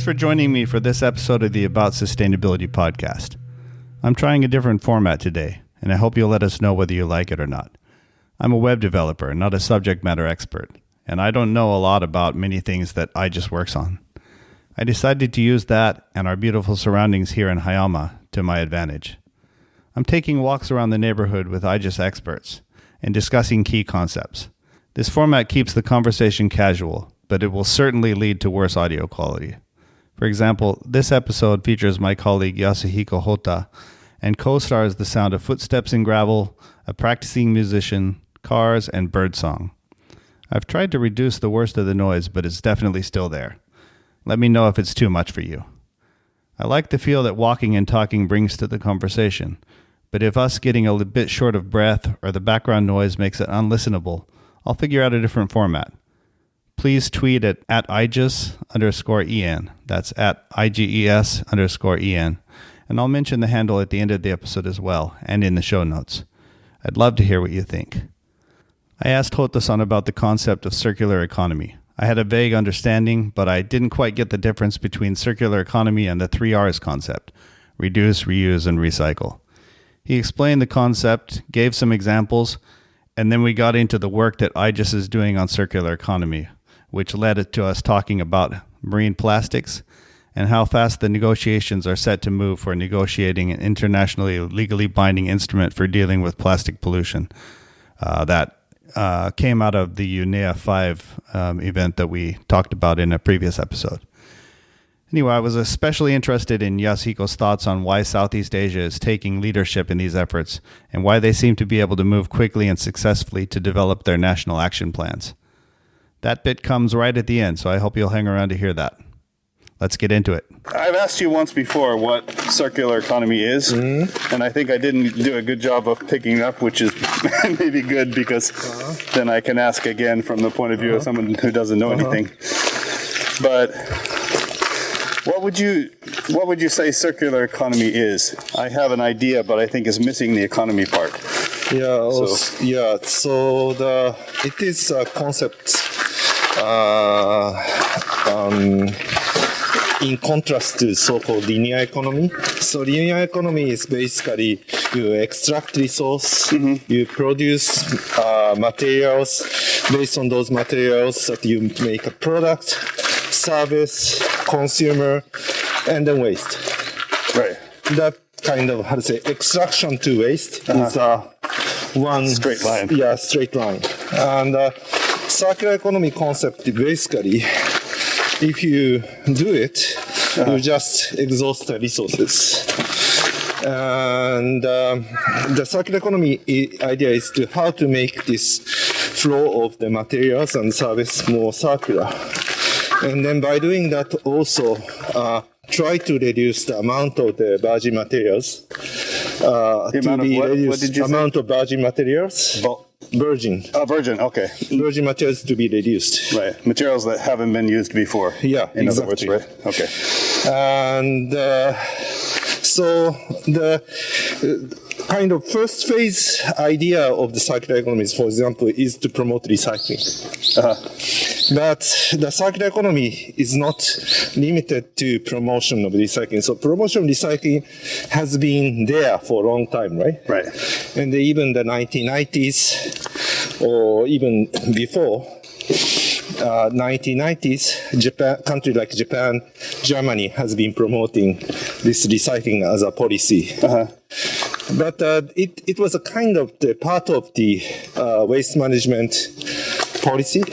for joining me for this episode of the About Sustainability podcast. I'm trying a different format today, and I hope you'll let us know whether you like it or not. I'm a web developer, not a subject matter expert, and I don't know a lot about many things that IGES works on. I decided to use that and our beautiful surroundings here in Hayama to my advantage. I'm taking walks around the neighborhood with IGES experts and discussing key concepts. This format keeps the conversation casual, but it will certainly lead to worse audio quality. For example, this episode features my colleague Yasuhiko Hota and co-stars the sound of footsteps in gravel, a practicing musician, cars, and birdsong. I've tried to reduce the worst of the noise, but it's definitely still there. Let me know if it's too much for you. I like the feel that walking and talking brings to the conversation, but if us getting a bit short of breath or the background noise makes it unlistenable, I'll figure out a different format. Please tweet at IGES_EN. That's at IGES_EN. And I'll mention the handle at the end of the episode as well, and in the show notes. I'd love to hear what you think. I asked Hota-san about the concept of circular economy. I had a vague understanding, but I didn't quite get the difference between circular economy and the 3 R's concept: reduce, reuse, and recycle. He explained the concept, gave some examples, and then we got into the work that IGES is doing on circular economy, which led to us talking about marine plastics and how fast the negotiations are set to move for negotiating an internationally legally binding instrument for dealing with plastic pollution. That came out of the UNEA 5 event that we talked about in a previous episode. Anyway, I was especially interested in Yasuhiko's thoughts on why Southeast Asia is taking leadership in these efforts and why they seem to be able to move quickly and successfully to develop their national action plans. That bit comes right at the end, so I hope you'll hang around to hear that. Let's get into it. I've asked you once before what circular economy is, and I think I didn't do a good job of picking up, which is maybe good because then I can ask again from the point of view of someone who doesn't know anything. But what would you say circular economy is? I have an idea, but I think it's missing the economy part. It is a concept in contrast to so-called linear economy. So linear economy is basically you extract resource, you produce materials, based on those materials that you make a product, service, consumer, and then waste. Right. That kind of, extraction to waste is one straight line. Yeah, straight line. And circular economy concept basically, if you do it, you just exhaust the resources. And the circular economy idea is to how to make this flow of the materials and service more circular. And then by doing that also try to reduce the amount of the virgin materials. Amount of virgin materials. Virgin. Virgin, okay. Virgin materials to be reduced. Right, materials that haven't been used before. Yeah, in exactly. other words, right? Okay. And so the kind of first phase idea of the circular economy, for example, is to promote recycling. But the circular economy is not limited to promotion of recycling. So promotion of recycling has been there for a long time, right? Right. And even the 1990s, or even before 1990s, country like Japan, Germany has been promoting this recycling as a policy. But it was a kind of the part of the waste management policy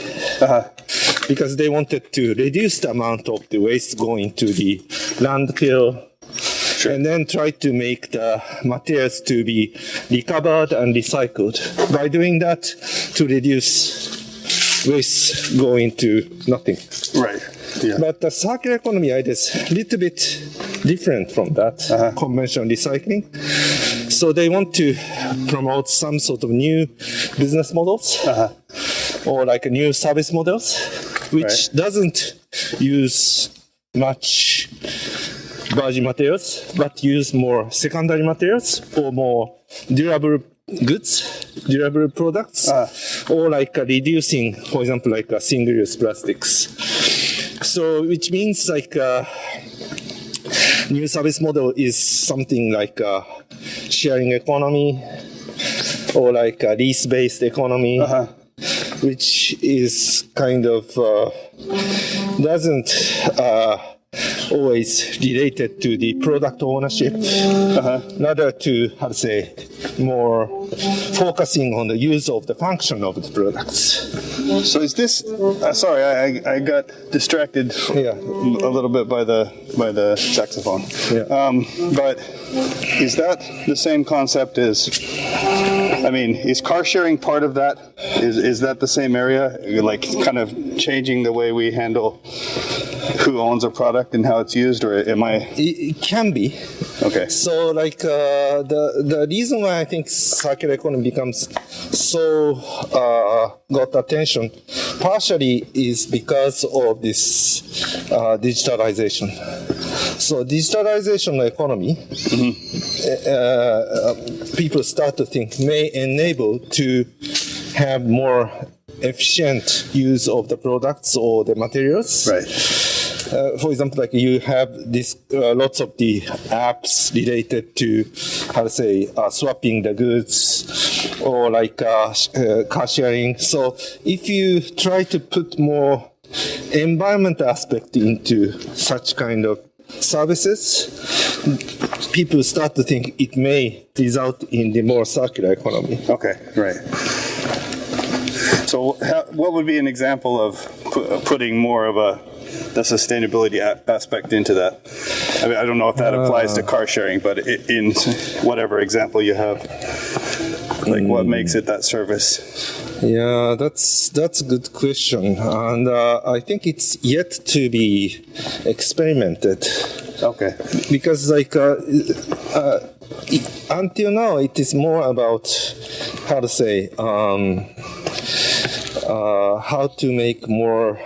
because they wanted to reduce the amount of the waste going to the landfill. Sure. And then try to make the materials to be recovered and recycled. By doing that, to reduce waste going to nothing. Right. Yeah. But the circular economy idea is a little bit different from that conventional recycling. So they want to promote some sort of new business models or like new service models, which doesn't use much virgin materials, but use more secondary materials or more durable goods, durable products, or like reducing, for example, like single-use plastics. So which means like new service model is something like sharing economy or like a lease-based economy, which is kind of doesn't always related to the product ownership, rather to, how to say, more focusing on the use of the function of the products. So is this? Sorry, I got distracted a little bit by the saxophone. But is that the same concept as? I mean, is car sharing part of that? Is that the same area? Like kind of changing the way we handle who owns a product and how it's used, or am I? It can be. Okay. So like the reason why I think circular economy becomes so got attention partially is because of this digitalization. So digitalization economy, people start to think may enable to have more efficient use of the products or the materials. Right. For example, like you have this lots of the apps related to how to say swapping the goods or like car sharing. So if you try to put more environment aspect into such kind of services, people start to think it may result in the more circular economy. Okay, right. So what would be an example of putting more of the sustainability aspect into that? I mean, I don't know if that applies to car sharing, but in whatever example you have, like what makes it that service? Yeah, that's a good question, and I think it's yet to be experimented. Okay. Because like until now, it is more about how to say how to make more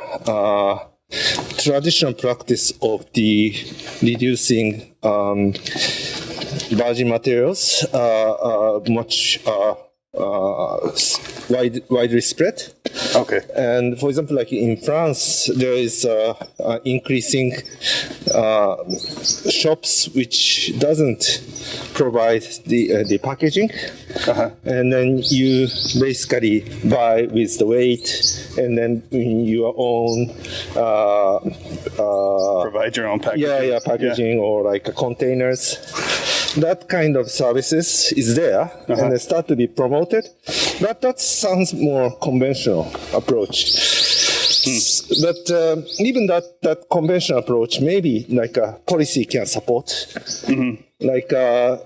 traditional practice of the reducing virgin materials much widely spread. Okay. And for example, like in France, there is increasing shops which doesn't provide the packaging, and then you basically buy with the weight, and then in your own provide your own packaging. Packaging or like containers. That kind of services is there, and they start to be promoted. But that sounds more conventional approach. But even that conventional approach, maybe like a policy can support. Like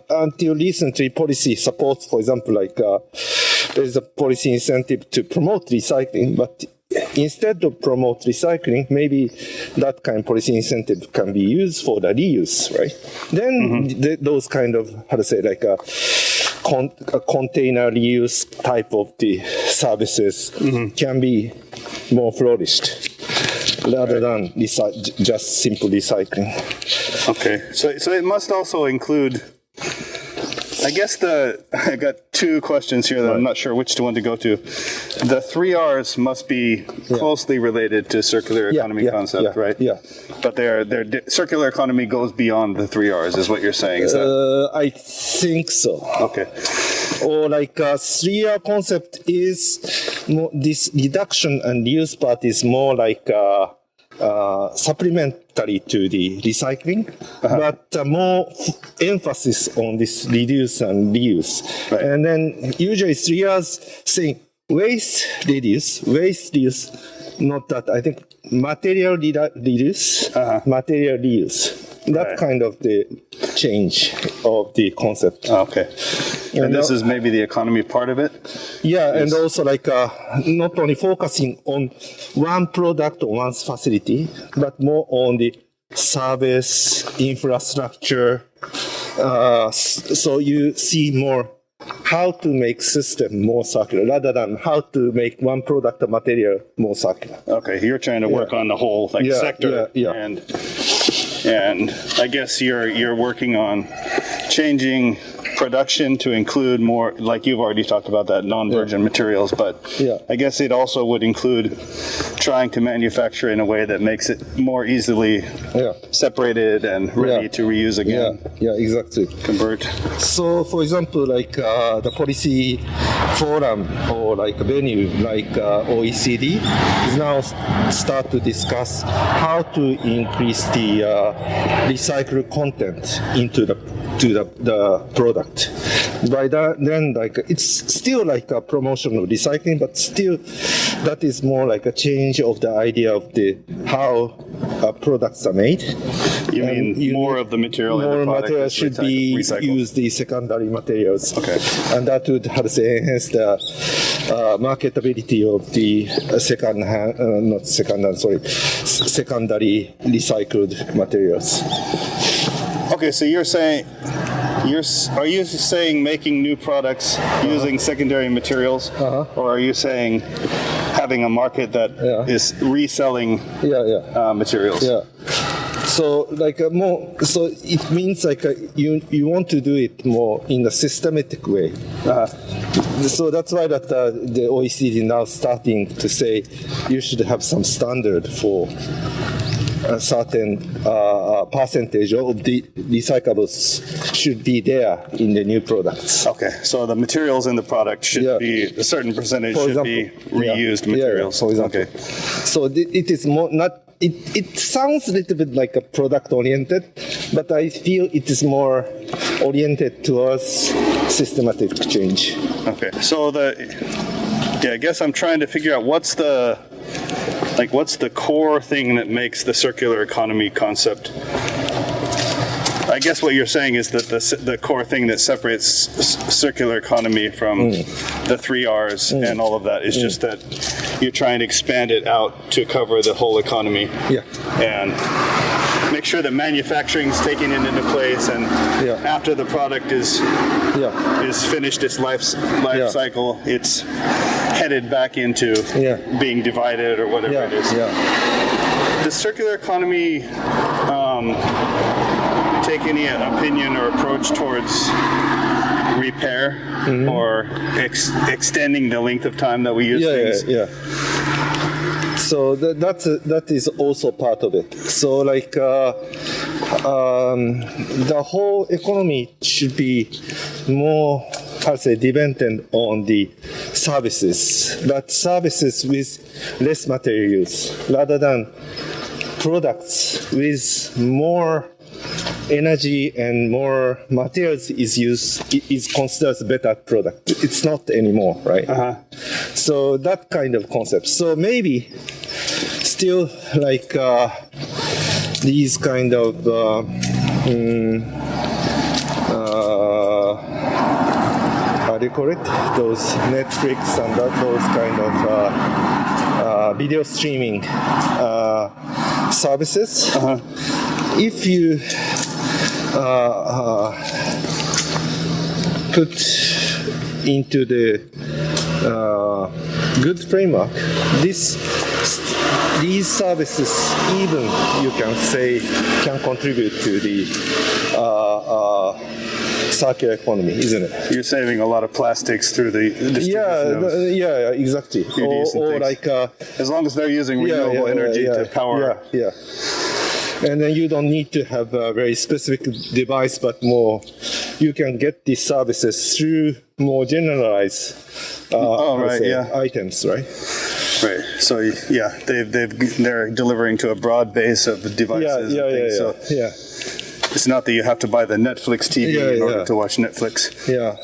until recently, policy supports, for example, like there is a policy incentive to promote recycling, but instead of promote recycling, maybe that kind of policy incentive can be used for the reuse, right? Then those kind of, how to say, like a container reuse type of the services can be more flourished rather than just simple recycling. Okay, so it must also include, I guess I got two questions here that I'm not sure which one to go to. The 3 R's must be closely related to circular economy concept, right? Yeah. But circular economy goes beyond the 3 R's, is what you're saying, is that? I think so. Okay. Or like 3R concept is more, this reduction and reuse part is more like supplementary to the recycling, but more emphasis on this reduce and reuse. Right. And then usually 3R's saying waste reduce, not that, I think material reduce, material reuse. That kind of the change of the concept. Okay. And this is maybe the economy part of it? Yeah, and also like not only focusing on one product or one facility, but more on the service, infrastructure. So you see more how to make system more circular rather than how to make one product or material more circular. Okay, you're trying to work on the whole sector. And I guess you're working on changing production to include more, like you've already talked about that, non-virgin materials, but I guess it also would include trying to manufacture in a way that makes it more easily separated and ready to reuse again. Yeah, exactly. Convert. So, for example, like the policy forum or like venue like OECD is now start to discuss how to increase the recycled content into the product. By that, then like it's still like a promotion of recycling, but still that is more like a change of the idea of the how products are made. You mean more of the material in the product materials should be recycled. Used the secondary materials. Okay. And that would have to enhance the marketability of the secondary recycled materials. Okay, so you're saying, are you saying making new products using secondary materials, or are you saying having a market that is reselling materials? Yeah. So like so it means like you want to do it more in a systematic way. So that's why that the OECD now starting to say you should have some standard for a certain percentage of the recyclables should be there in the new products. Okay, so the materials in the product should be a certain percentage be reused materials. For example. Okay. So it is more not. It sounds a little bit like a product oriented, but I feel it is more oriented towards systematic change. Okay, so I guess I'm trying to figure out what's the core thing that makes the circular economy concept. I guess what you're saying is that the core thing that separates circular economy from the 3 Rs and all of that is just that you're trying to expand it out to cover the whole economy. Yeah. And make sure that manufacturing is taken into place, and after the product is finished its life cycle, it's headed back into being divided or whatever it is. Yeah. Does circular economy take any opinion or approach towards repair or extending the length of time that we use things? Yeah. So that is also part of it. So like the whole economy should be more, dependent on the services, but services with less material use, rather than products with more energy and more materials is used is considered a better product. It's not anymore, right? So that kind of concept. So maybe still like these kind of how do you call it? Those Netflix and those kind of video streaming services. If you put into the good framework, these services, even you can say, can contribute to the circular economy, isn't it? You're saving a lot of plastics through the distribution of exactly. Or like as long as they're using renewable energy to power. And then you don't need to have a very specific device, but more you can get these services through more generalized items, right? Right. So they're delivering to a broad base of devices. So it's not that you have to buy the Netflix TV in order to watch Netflix. Yeah.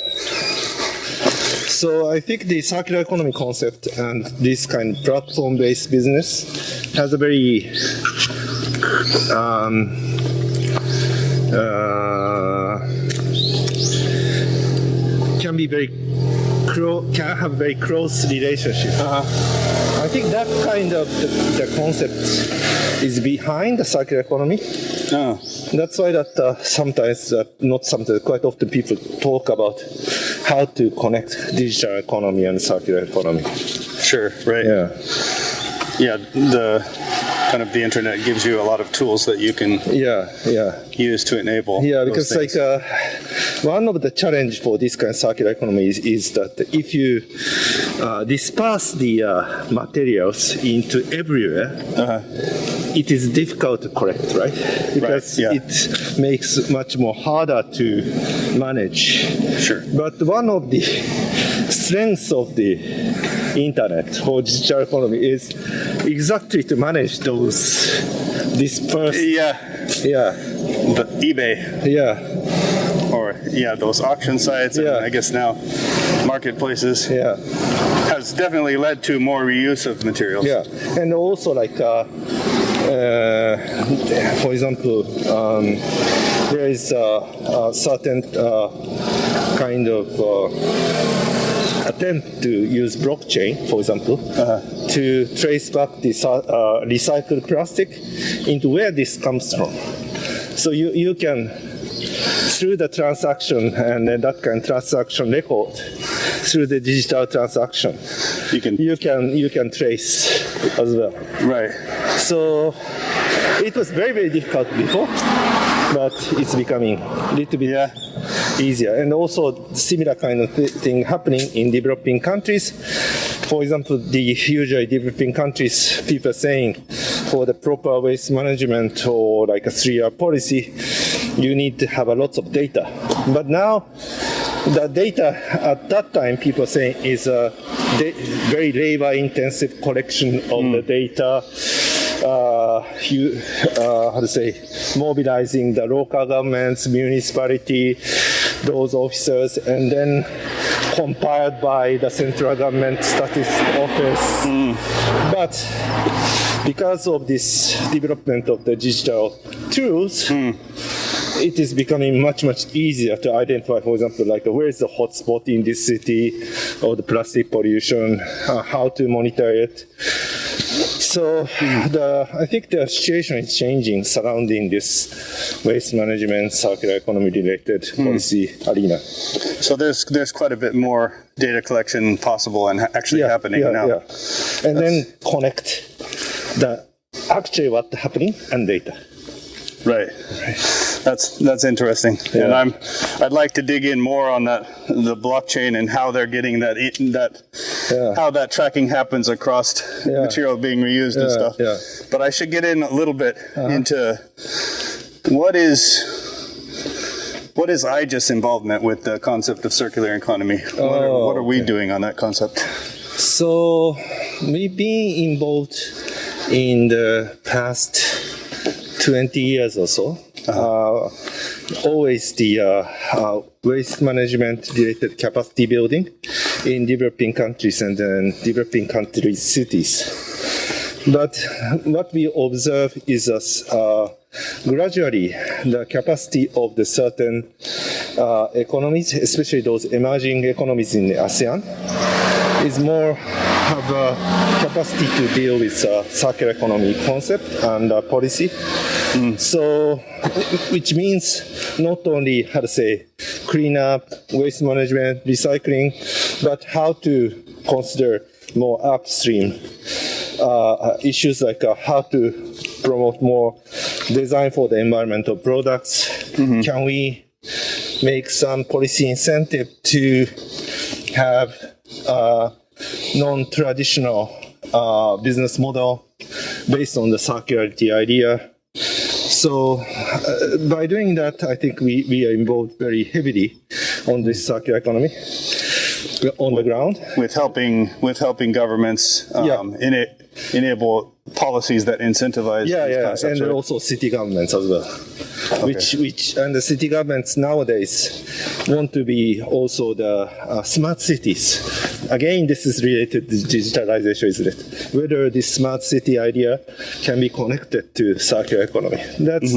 So I think the circular economy concept and this kind of platform-based business has a very can have very close relationship. I think that kind of the concept is behind the circular economy. That's why that quite often people talk about how to connect digital economy and circular economy. Sure, right. The kind of the internet gives you a lot of tools that you can use to enable. Because like one of the challenge for this kind of circular economy is that if you disperse the materials into everywhere, it is difficult to collect, right? Because it makes much more harder to manage. Sure. But one of the strengths of the internet or digital economy is exactly to manage those dispersed. The eBay. Or those auction sites, and I guess now marketplaces. Has definitely led to more reuse of materials. And also like for example, there is a certain kind of attempt to use blockchain, for example, to trace back the recycled plastic into where this comes from. So you can, through the transaction and then that kind of transaction record, through the digital transaction, you can trace as well. Right. So it was very, very difficult before, but it's becoming a little bit easier. And also similar kind of thing happening in developing countries. For example, the usually developing countries, people saying for the proper waste management or like a 3-year policy, you need to have a lot of data. But now, the data at that time, people saying is a very labor-intensive collection of the data. Mobilizing the local governments, municipality, those officers, and then compiled by the central government statistics office. But because of this development of the digital tools, it is becoming much, much easier to identify, for example, like where is the hotspot in this city or the plastic pollution, how to monitor it. So I think the situation is changing surrounding this waste management, circular economy related policy arena. So there's quite a bit more data collection possible and actually happening now. And then connect actually what's happening and data. Right. That's interesting. And I'd like to dig in more on the blockchain and how they're getting how that tracking happens across material being reused and stuff. But I should get in a little bit into what is IGES involvement with the concept of circular economy? What are we doing on that concept? So we've been involved in the past 20 years or so. Always the waste management related capacity building in developing countries and then developing country cities. But what we observe is gradually the capacity of the certain economies, especially those emerging economies in the ASEAN, is more have a capacity to deal with circular economy concept and policy. So, which means not only how to say clean up, waste management, recycling, but how to consider more upstream issues like how to promote more design for the environmental products. Can we make some policy incentive to have non-traditional business model based on the circularity idea? So by doing that, I think we are involved very heavily on this circular economy on the ground. With helping governments enable policies that incentivize these concepts, and also city governments as well. Which and the city governments nowadays want to be also the smart cities. Again, this is related to digitalization, isn't it? Whether this smart city idea can be connected to circular economy. That's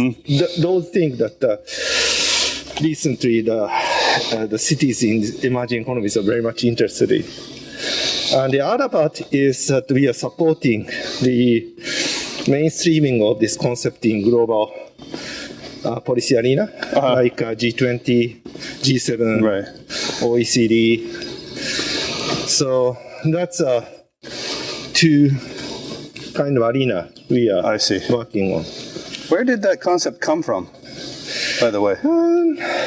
those things that recently the cities in emerging economies are very much interested in. And the other part is that we are supporting the mainstreaming of this concept in global policy arena, like G20, G7, OECD. So that's two kind of arena we are working on. Where did that concept come from? by the way?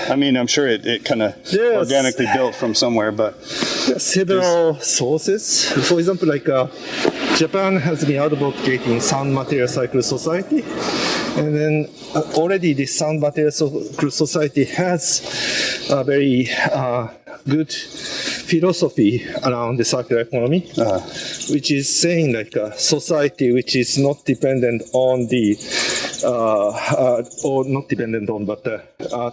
I mean, I'm sure it kind of Yes. organically built from somewhere, but There are several sources. For example, like Japan has been advocating sound material cycle society, and then already the sound material cycle society has a very good philosophy around the circular economy, which is saying like a society which is not dependent on the or not dependent on, but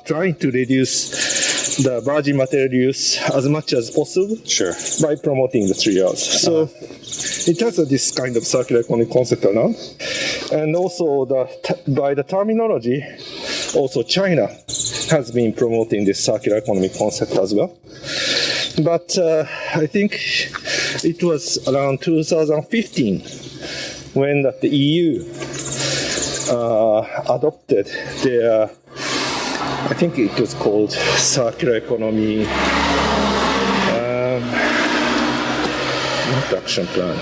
trying to reduce the virgin material use as much as possible sure. by promoting the 3 R's. So it has this kind of circular economy concept around. And also by the terminology, also China has been promoting this circular economy concept as well. But I think it was around 2015 when the EU adopted their, I think it was called circular economy, not action plan,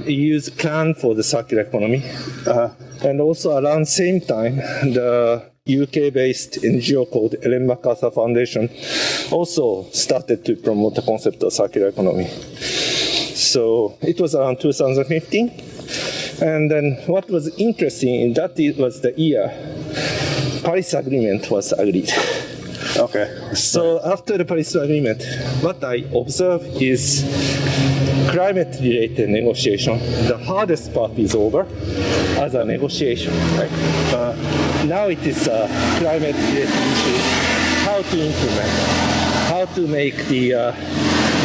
EU's plan for the circular economy. And also around same time, the UK-based NGO called Ellen MacArthur Foundation also started to promote the concept of circular economy. So it was around 2015. And then what was interesting in that it was the year Paris Agreement was agreed. Okay. So after the Paris Agreement, what I observed is climate-related negotiation. The hardest part is over as a negotiation. Right? Now it is a climate-related issue. How to implement, how to make the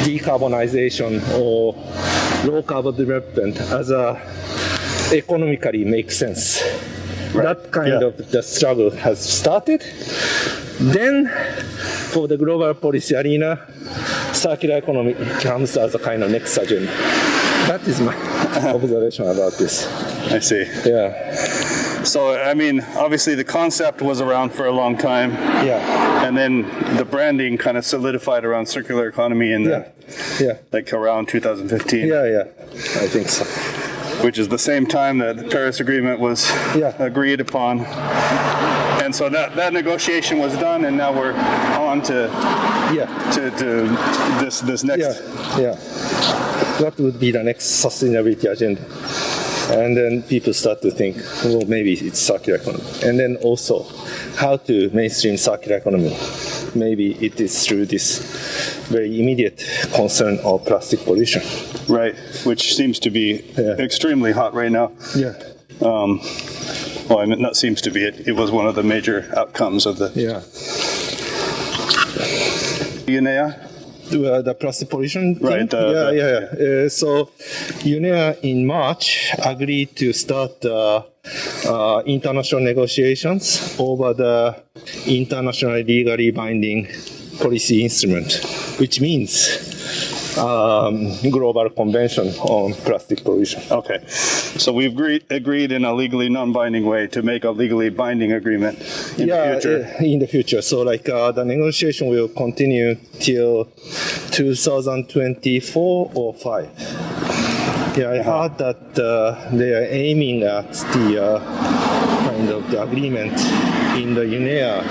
decarbonization or low-carbon development as a economically make sense. Right. That kind of the struggle has started. Then, for the global policy arena, circular economy comes as a kind of next agenda. That is my observation about this. I see. Yeah. So, I mean, obviously the concept was around for a long time. Yeah. And then the branding kind of solidified around circular economy in the, like around 2015. Yeah. I think so. Which is the same time that the Paris Agreement was agreed upon. And so that negotiation was done, and now we're on to this next. Yeah. What would be the next sustainability agenda? And then people start to think, well, maybe it's circular economy. And then also, how to mainstream circular economy. Maybe it is through this very immediate concern of plastic pollution. Right, which seems to be extremely hot right now. Yeah. Well, I mean, not seems to be. It was one of the major outcomes of the UNEA. The plastic pollution thing? Right. So UNEA in March agreed to start international negotiations over the international legally binding policy instrument, which means global convention on plastic pollution. Okay. So we've agreed in a legally non-binding way to make a legally binding agreement in the future. In the future. So like the negotiation will continue till 2024 or 5. Yeah, I heard that they are aiming at the kind of the agreement in the UNEA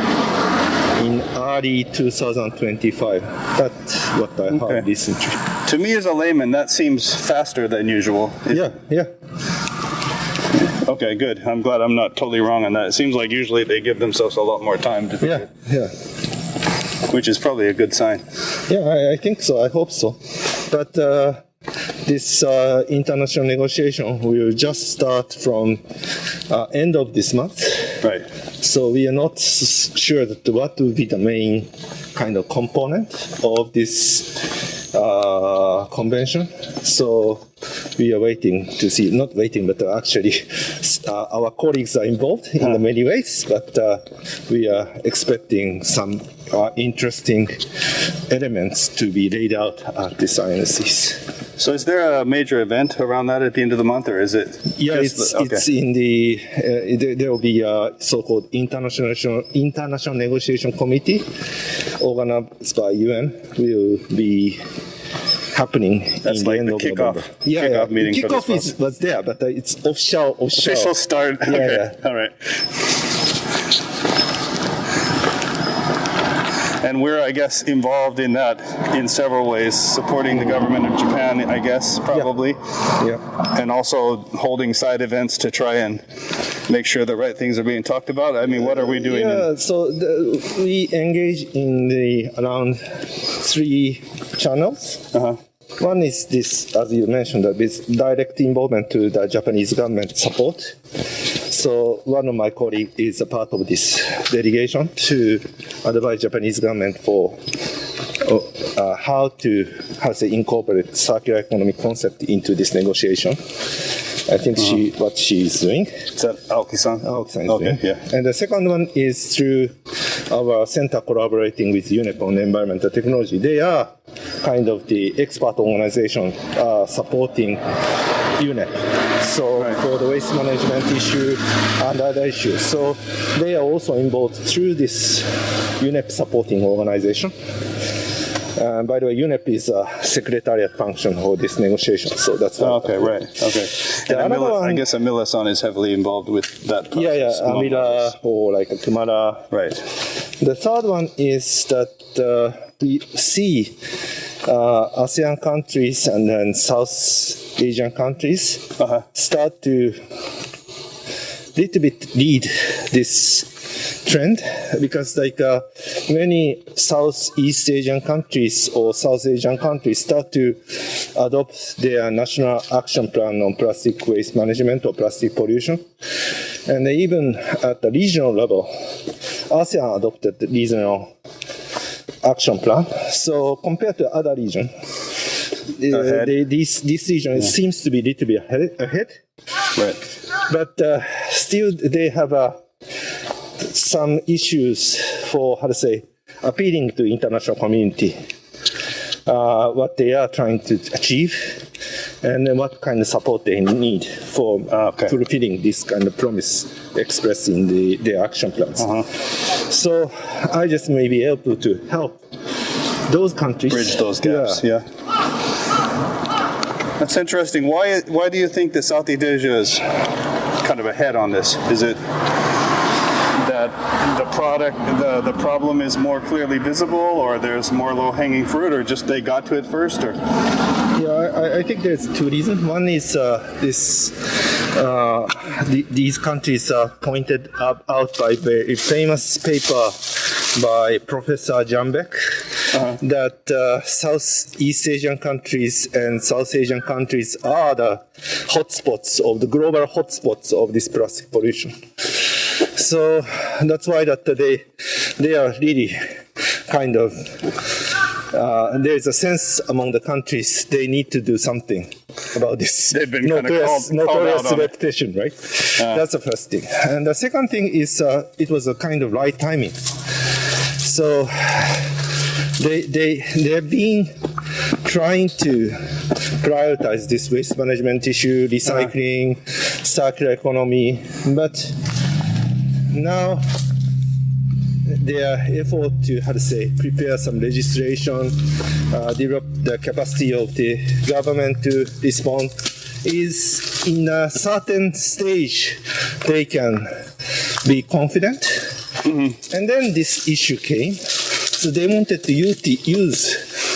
in early 2025. That's what I heard recently. To me as a layman, that seems faster than usual. Yeah. Okay, good. I'm glad I'm not totally wrong on that. It seems like usually they give themselves a lot more time to do it. Yeah. Which is probably a good sign. Yeah, I think so. I hope so. But this international negotiation will just start from end of this month. Right. So we are not sure that what will be the main kind of component of this convention. So we are waiting to see, not waiting, but actually our colleagues are involved in the many ways, but we are expecting some interesting elements to be laid out at this INSCs. So is there a major event around that at the end of the month, or is it? Yeah, it's in the, there will be a so-called international negotiation committee organized by UN will be happening That's in like the end the of kickoff, November. kickoff meeting. Kickoff was there, but it's official. Official start. Yeah, Okay. All right. And we're, I guess, involved in that in several ways, supporting the government of Japan, I guess, probably. Yeah. And also holding side events to try and make sure the right things are being talked about. I mean, what are we doing? Yeah, so we engage in around 3 channels. One is this, as you mentioned, this direct involvement to the Japanese government support. So one of my colleagues is a part of this delegation to advise Japanese government for how to incorporate circular economy concept into this negotiation. I think what she is doing. Is that Aoki-san? Aoki-san is Okay, doing. yeah. And the second one is through our center collaborating with UNEP on environmental technology. They are kind of the expert organization supporting UNEP. So for the waste management issue and other issues. So they are also involved through this UNEP supporting organization. By the way, UNEP is a secretariat function for this negotiation, so that's why. Okay, right. Okay. And I guess Amila-san is heavily involved with that process. Yeah, Amila or like Kumara. Right. The third one is that we see ASEAN countries and then South Asian countries start to little bit lead this trend, because like many Southeast Asian countries or South Asian countries start to adopt their national action plan on plastic waste management or plastic pollution. And even at the regional level, ASEAN adopted the regional action plan. So compared to other regions, this region seems to be a little bit ahead. Right. But still they have some issues for, appealing to international community, what they are trying to achieve, and then what kind of support they need for fulfilling this kind of promise expressed in their action plans. So I just may be able to help those countries. Bridge those gaps, yeah. That's interesting. Why do you think that Southeast Asia is kind of ahead on this? Is it that the problem is more clearly visible, or there's more low-hanging fruit, or just they got to it first? Or yeah, I think there's 2 reasons. One is these countries are pointed out by a famous paper by Professor Jambek, that Southeast Asian countries and South Asian countries are the global hotspots of this plastic pollution. So that's why that they are really kind of, there is a sense among the countries they need to do something about this. They've been notorious reputation, right? That's the first thing. And the second thing is it was a kind of right timing. So they have been trying to prioritize this waste management issue, recycling, circular economy, but now their effort to, prepare some legislation, develop the capacity of the government to respond is in a certain stage they can be confident. And then this issue came. So they wanted to use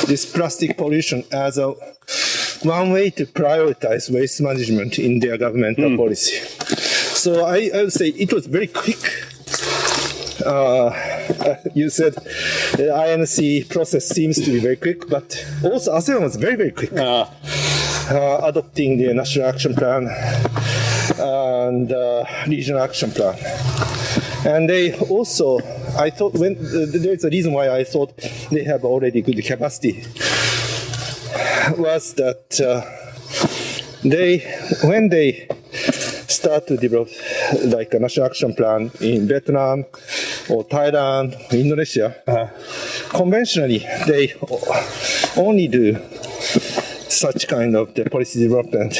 this plastic pollution as one way to prioritize waste management in their governmental policy. So I would say it was very quick. You said the INC process seems to be very quick, but also ASEAN was very, very quick. Adopting the national action plan and regional action plan. And they also, I thought, there's a reason why I thought they have already good capacity, was that when they start to develop like a national action plan in Vietnam or Thailand, Indonesia, conventionally they only do such kind of the policy development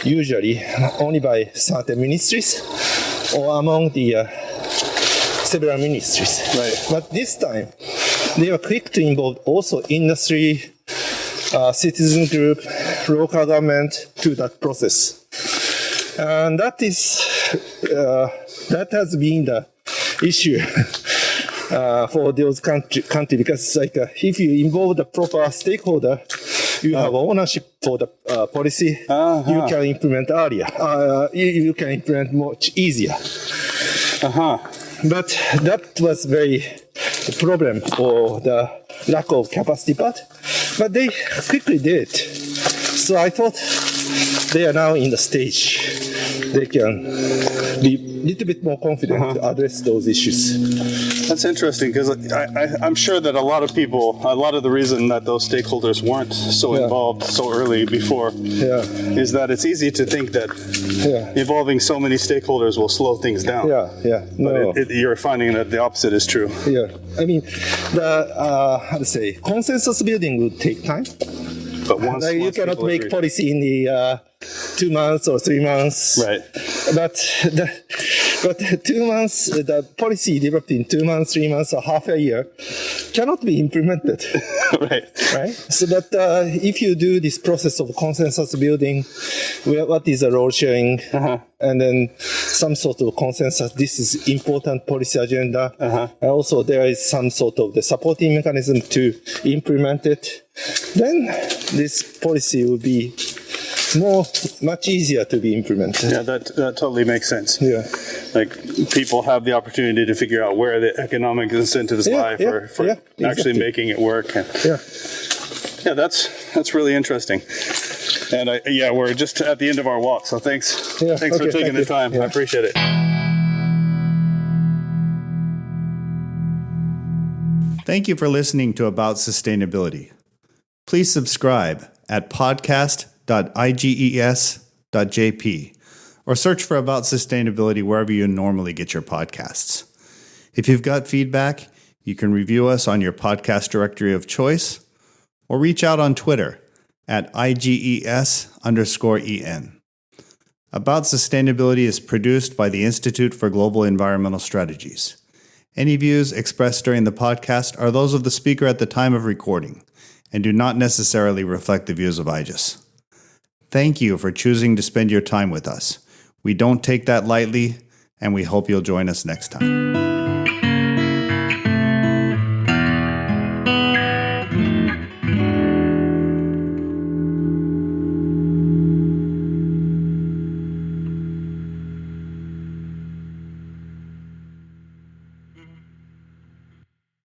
usually only by certain ministries or among the several ministries. Right. But this time, they were quick to involve also industry, citizen group, local government to that process. And that has been the issue for those country because like if you involve the proper stakeholder, you have ownership for the policy. You can implement earlier. You can implement much easier. But that was very problem for the lack of capacity but they quickly did it. So I thought they are now in the stage they can be a little bit more confident to address those issues. That's interesting because I'm sure that a lot of the reason that those stakeholders weren't so involved so early before is that it's easy to think that involving so many stakeholders will slow things down. But you're finding that the opposite is true. I mean, consensus building would take time. But once you cannot make policy in the 2 months or 3 months. Right. But 2 months, the policy developed in 2 months, 3 months, or half a year cannot be implemented. Right. So that if you do this process of consensus building, what is the role sharing, and then some sort of consensus, this is important policy agenda. And also there is some sort of the supporting mechanism to implement it. Then this policy will be much easier to be implemented. Yeah, that totally makes sense. Like people have the opportunity to figure out where the economic incentives lie for actually making it work. That's really interesting. And we're just at the end of our walk, so thanks for taking the time. I appreciate it. Thank you for listening to About Sustainability. Please subscribe at podcast.iges.jp or search for About Sustainability wherever you normally get your podcasts. If you've got feedback, you can review us on your podcast directory of choice or reach out on Twitter at IGES_EN. About Sustainability is produced by the Institute for Global Environmental Strategies. Any views expressed during the podcast are those of the speaker at the time of recording and do not necessarily reflect the views of IGES. Thank you for choosing to spend your time with us. We don't take that lightly, and we hope you'll join us next time.